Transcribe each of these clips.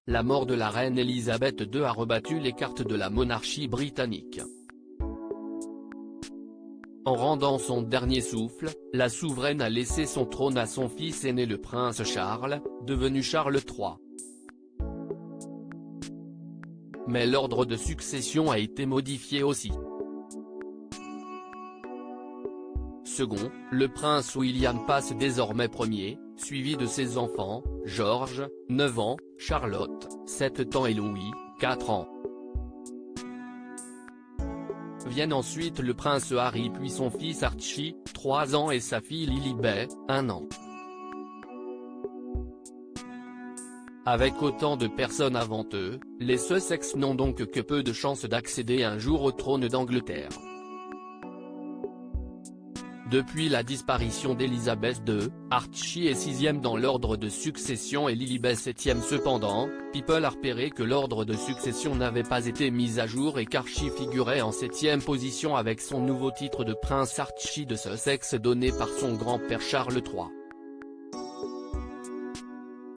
la mort de la reine Elisabeth II a rebattu les cartes de la monarchie britannique. En rendant son dernier souffle, la souveraine a laissé son trône à son fils aîné le prince Charles, devenu Charles III. Mais l'ordre de succession a été modifié aussi. Second, le prince William passe désormais premier, suivi de ses enfants, George, 9 ans, Charlotte, 7 ans et Louis, 4 ans. Viennent ensuite le prince Harry puis son fils Archie, 3 ans et sa fille Lilibet, 1 an. Avec autant de personnes avant eux, les Sussex n'ont donc que peu de chances d'accéder un jour au trône d'Angleterre. Depuis la disparition d'Elisabeth II, Archie est 6e dans l'ordre de succession et Lilibet 7e cependant, People a repéré que l'ordre de succession n'avait pas été mis à jour et qu'Archie figurait en 7e position avec son nouveau titre de prince Archie de Sussex donné par son grand-père Charles III.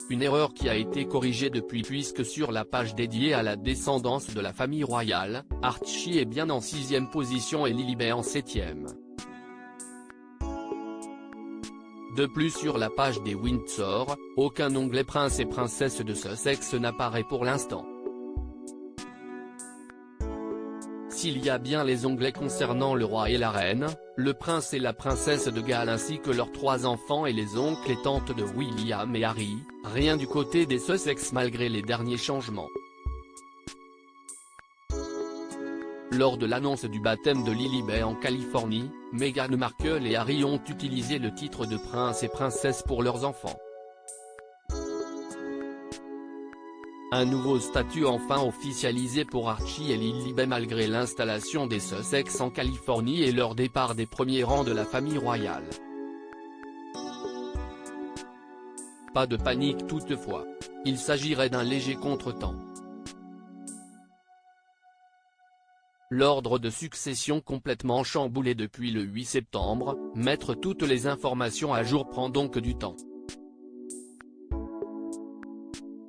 Une erreur qui a été corrigée depuis puisque sur la page dédiée à la descendance de la famille royale, Archie est bien en 6e position et Lilibet en 7e. De plus sur la page des Windsor, aucun onglet prince et princesse de Sussex n'apparaît pour l'instant. S'il y a bien les onglets concernant le roi et la reine, le prince et la princesse de Galles ainsi que leurs 3 enfants et les oncles et tantes de William et Harry, rien du côté des Sussex malgré les derniers changements. Lors de l'annonce du baptême de Lilibet en Californie, Meghan Markle et Harry ont utilisé le titre de prince et princesse pour leurs enfants. Un nouveau statut enfin officialisé pour Archie et Lilibet malgré l'installation des Sussex en Californie et leur départ des premiers rangs de la famille royale. Pas de panique toutefois. Il s'agirait d'un léger contretemps. L'ordre de succession complètement chamboulé depuis le 8 septembre, mettre toutes les informations à jour prend donc du temps.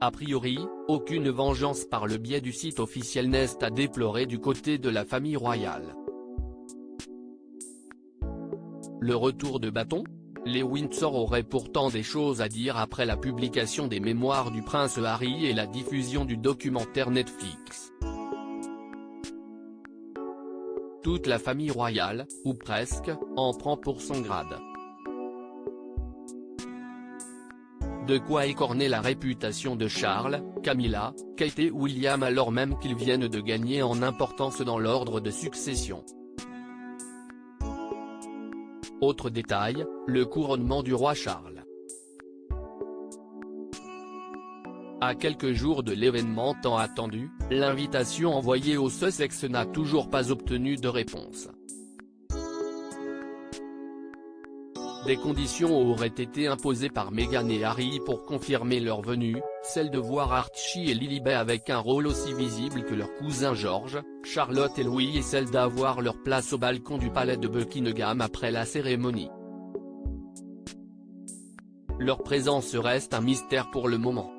A priori, aucune vengeance par le biais du site officiel n'est à déplorer du côté de la famille royale. Le retour de bâton ? Les Windsor auraient pourtant des choses à dire après la publication des mémoires du prince Harry et la diffusion du documentaire Netflix. Toute la famille royale, ou presque, en prend pour son grade. De quoi écorner la réputation de Charles, Camilla, Kate et William alors même qu'ils viennent de gagner en importance dans l'ordre de succession. Autre détail, le couronnement du roi Charles. À quelques jours de l'événement tant attendu, l'invitation envoyée aux Sussex n'a toujours pas obtenu de réponse. Des conditions auraient été imposées par Meghan et Harry pour confirmer leur venue, celle de voir Archie et Lilibet avec un rôle aussi visible que leurs cousins George, Charlotte et Louis et celle d'avoir leur place au balcon du palais de Buckingham après la cérémonie. Leur présence reste un mystère pour le moment.